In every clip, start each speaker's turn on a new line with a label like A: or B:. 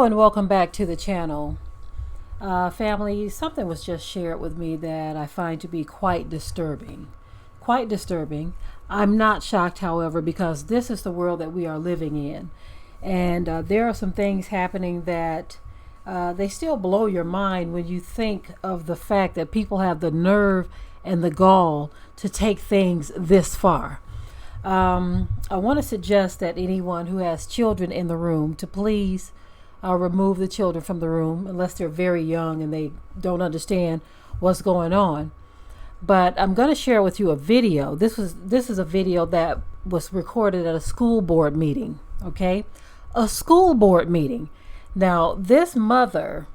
A: and welcome back to the channel. Family, something was just shared with me that I find to be quite disturbing. Quite disturbing. I'm not shocked, however, because this is the world that we are living in. And there are some things happening that they still blow your mind when you think of the fact that people have the nerve and the gall to take things this far. I want to suggest that anyone who has children in the room to please remove the children from the room unless they're very young and they don't understand what's going on. But I'm going to share with you a video. This is a video that was recorded at a school board meeting. Okay, a school board meeting. Now this mother,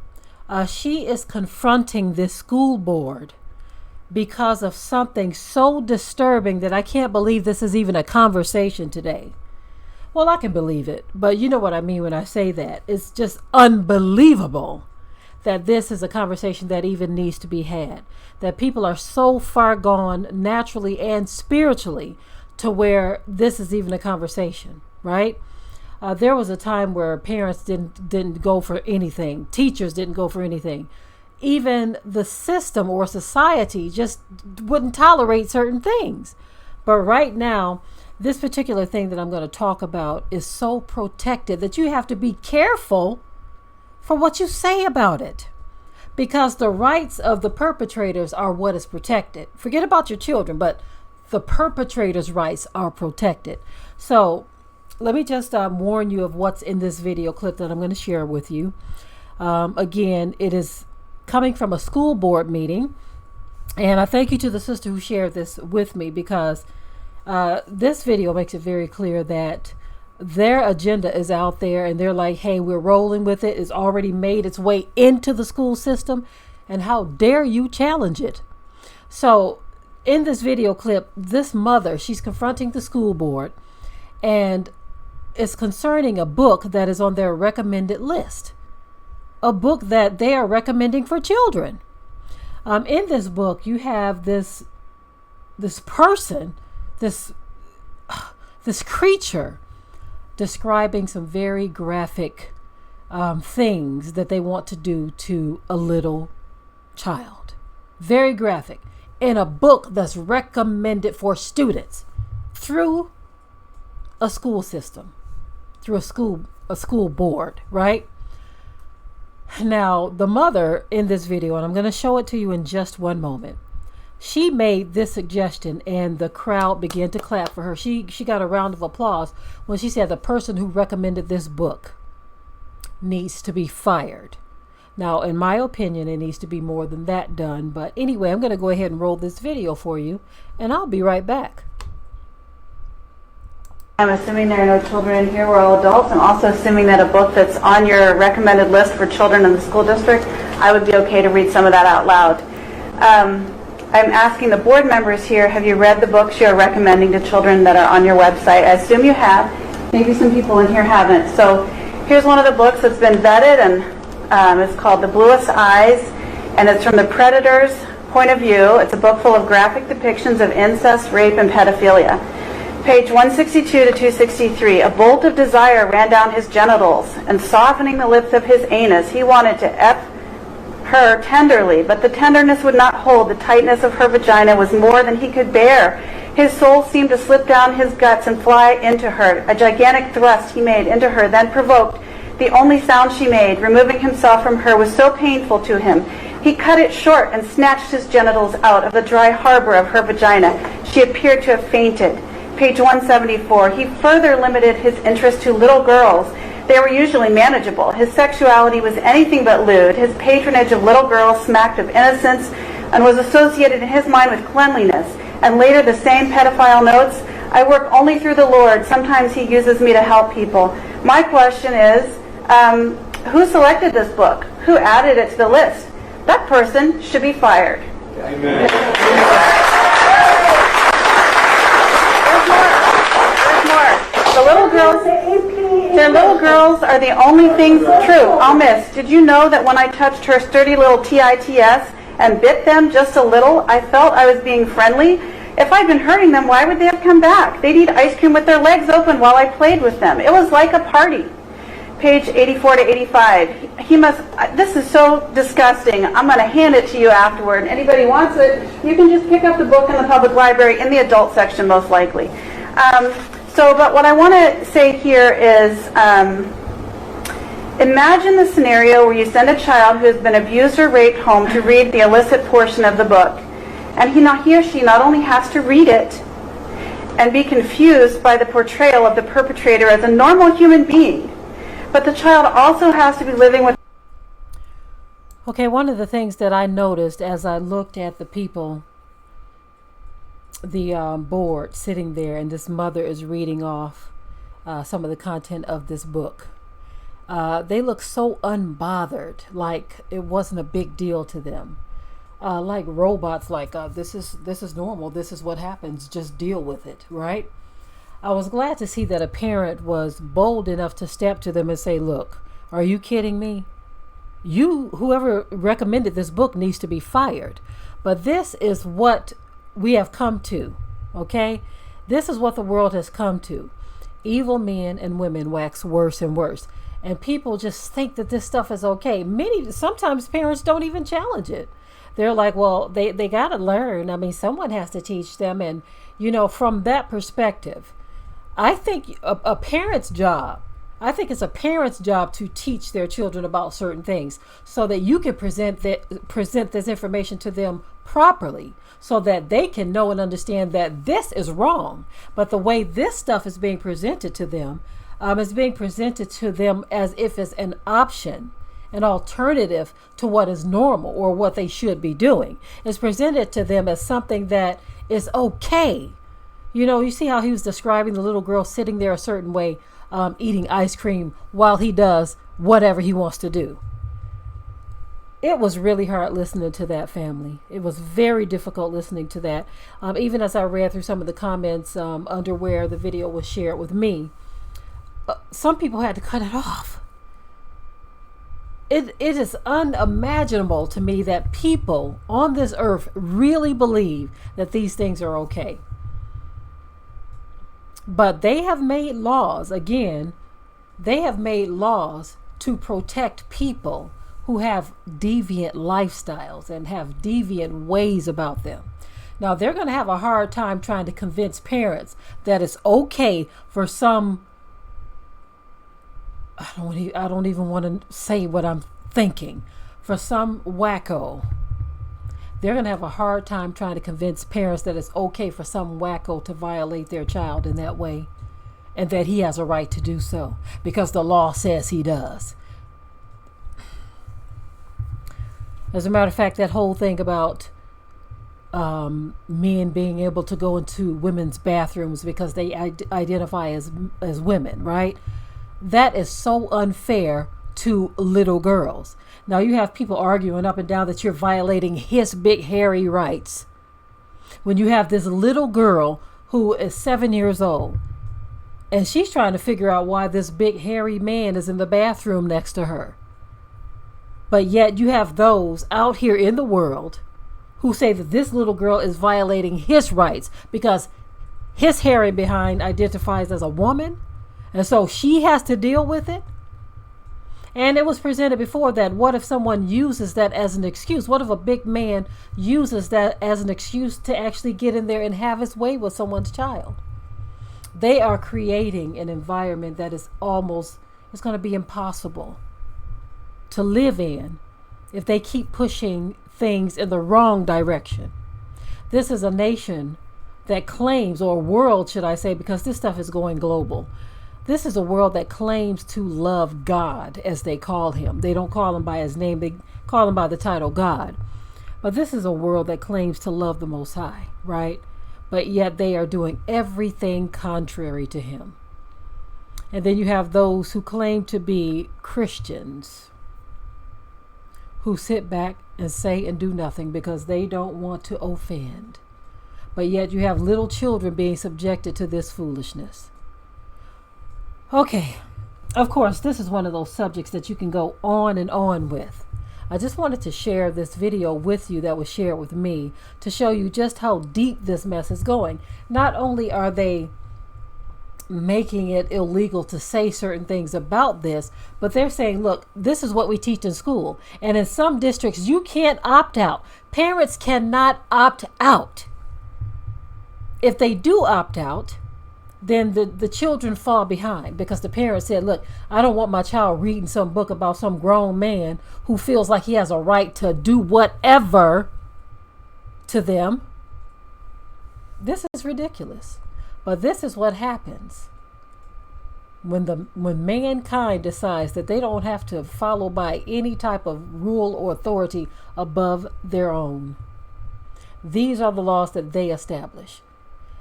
A: she is confronting this school board because of something so disturbing that I can't believe this is even a conversation today. Well, I can believe it, but you know what I mean when I say that. It's just unbelievable that this is a conversation that even needs to be had. That people are so far gone naturally and spiritually to where this is even a conversation, right? There was a time where parents didn't go for anything. Teachers didn't go for anything. Even the system or society just wouldn't tolerate certain things. But right now, this particular thing that I'm going to talk about is so protected that you have to be careful for what you say about it, because the rights of the perpetrators are what is protected. Forget about your children, but the perpetrators' rights are protected. So let me just warn you of what's in this video clip that I'm going to share with you. Again, it is coming from a school board meeting, and I thank you to the sister who shared this with me, because this video makes it very clear that their agenda is out there and they're like, hey, we're rolling with it. It's already made its way into the school system, and how dare you challenge it? So in this video clip, this mother, she's confronting the school board, and it's concerning a book that is on their recommended list, a book that they are recommending for children. In this book, you have this person, this creature, describing some very graphic things that they want to do to a little child. Very graphic. In a book that's recommended for students through a school system, through a school board, right? Now, the mother in this video, and I'm going to show it to you in just one moment, she made this suggestion and the crowd began to clap for her. She got a round of applause when she said the person who recommended this book needs to be fired. Now, in my opinion, it needs to be more than that done. But anyway, I'm going to go ahead and roll this video for you, and I'll be right back.
B: I'm assuming there are no children in here. We're all adults. I'm also assuming that a book that's on your recommended list for children in the school district, I would be okay to read some of that out loud. I'm asking the board members here, have you read the books you're recommending to children that are on your website? I assume you have. Maybe some people in here haven't. So here's one of the books that's been vetted, and it's called The Bluest Eyes, and it's from the predator's point of view. It's a book full of graphic depictions of incest, rape, and pedophilia. Page 162 to 263, a bolt of desire ran down his genitals, and softening the lips of his anus, he wanted to F her tenderly, but the tenderness would not hold. The tightness of her vagina was more than he could bear. His soul seemed to slip down his guts and fly into her. A gigantic thrust he made into her, then provoked. The only sound she made, removing himself from her, was so painful to him. He cut it short and snatched his genitals out of the dry harbor of her vagina. She appeared to have fainted. Page 174, he further limited his interest to little girls. They were usually manageable. His sexuality was anything but lewd. His patronage of little girls smacked of innocence and was associated in his mind with cleanliness. And later the same pedophile notes, I work only through the Lord. Sometimes he uses me to help people. My question is, who selected this book? Who added it to the list? That person should be fired.
C: Amen.
B: There's more. The little girls are the only things true. I'll miss. Did you know that when I touched her sturdy little tits and bit them just a little, I felt I was being friendly? If I'd been hurting them, why would they have come back? They'd eat ice cream with their legs open while I played with them. It was like a party. page 84 to 85. He must, this is so disgusting. I'm going to hand it to you afterward. Anybody wants it, you can just pick up the book in the public library in the adult section, most likely. But what I want to say here is, imagine the scenario where you send a child who has been abused or raped home to read the illicit portion of the book. And he or she not only has to read it and be confused by the portrayal of the perpetrator as a normal human being, but the child also has to be living with...
A: Okay, one of the things that I noticed as I looked at the people, the board sitting there, and this mother is reading off some of the content of this book. They look so unbothered, like it wasn't a big deal to them. Like robots, like this is normal, this is what happens, just deal with it, right? I was glad to see that a parent was bold enough to step to them and say, look, are you kidding me? Whoever recommended this book needs to be fired. But this is what we have come to, okay? This is what the world has come to. Evil men and women wax worse and worse. And people just think that this stuff is okay. Sometimes parents don't even challenge it. They're like, well, they got to learn. I mean, someone has to teach them. And, from that perspective, I think a parent's job, it's a parent's job to teach their children about certain things so that you can present this information to them properly so that they can know and understand that this is wrong. But the way this stuff is being presented to them is being presented to them as if it's an option, an alternative to what is normal or what they should be doing. It's presented to them as something that is okay. You see how he was describing the little girl sitting there a certain way, eating ice cream while he does whatever he wants to do. It was really hard listening to that family. It was very difficult listening to that. Even as I read through some of the comments under where the video was shared with me, some people had to cut it off. It is unimaginable to me that people on this earth really believe that these things are okay. But they have made laws, again, to protect people who have deviant lifestyles and have deviant ways about them. Now, they're going to have a hard time trying to convince parents that it's okay for some... I don't even want to say what I'm thinking. For some wacko, they're going to have a hard time trying to convince parents that it's okay for some wacko to violate their child in that way and that he has a right to do so because the law says he does. As a matter of fact, that whole thing about men being able to go into women's bathrooms because they identify as women, right? That is so unfair to little girls. Now you have people arguing up and down that you're violating his big hairy rights. When you have this little girl who is 7 years old and she's trying to figure out why this big hairy man is in the bathroom next to her. But yet you have those out here in the world who say that this little girl is violating his rights because his hairy behind identifies as a woman. And so she has to deal with it. And it was presented before that what if someone uses that as an excuse? What if a big man uses that as an excuse to actually get in there and have his way with someone's child? They are creating an environment that is it's going to be impossible to live in if they keep pushing things in the wrong direction. This is a nation that claims, or a world, should I say, because this stuff is going global. This is a world that claims to love God, as they call him. They don't call him by his name. They call him by the title God. But this is a world that claims to love the Most High, right? But yet they are doing everything contrary to him. And then you have those who claim to be Christians who sit back and say and do nothing because they don't want to offend. But yet you have little children being subjected to this foolishness. Okay, of course, this is one of those subjects that you can go on and on with. I just wanted to share this video with you that was shared with me to show you just how deep this mess is going. Not only are they making it illegal to say certain things about this, but they're saying, look, this is what we teach in school. And in some districts, you can't opt out. Parents cannot opt out. If they do opt out, then the children fall behind, because the parents said, look, I don't want my child reading some book about some grown man who feels like he has a right to do whatever to them. This is ridiculous. But this is what happens when mankind decides that they don't have to follow by any type of rule or authority above their own. These are the laws that they establish.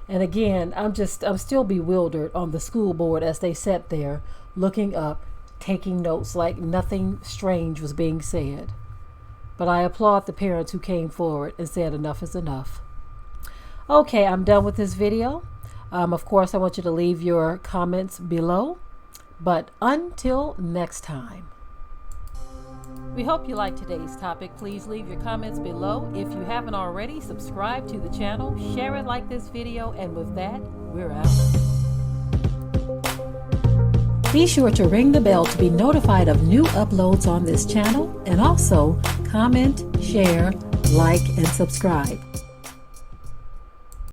A: And again, I'm still bewildered on the school board as they sat there looking up, taking notes like nothing strange was being said. But I applaud the parents who came forward and said enough is enough. Okay, I'm done with this video. Of course, I want you to leave your comments below. But until next time. We hope you liked today's topic. Please leave your comments below. If you haven't already, subscribe to the channel, share it like this video, and with that, we're out. Be sure to ring the bell to be notified of new uploads on this channel, and also comment, share, like, and subscribe.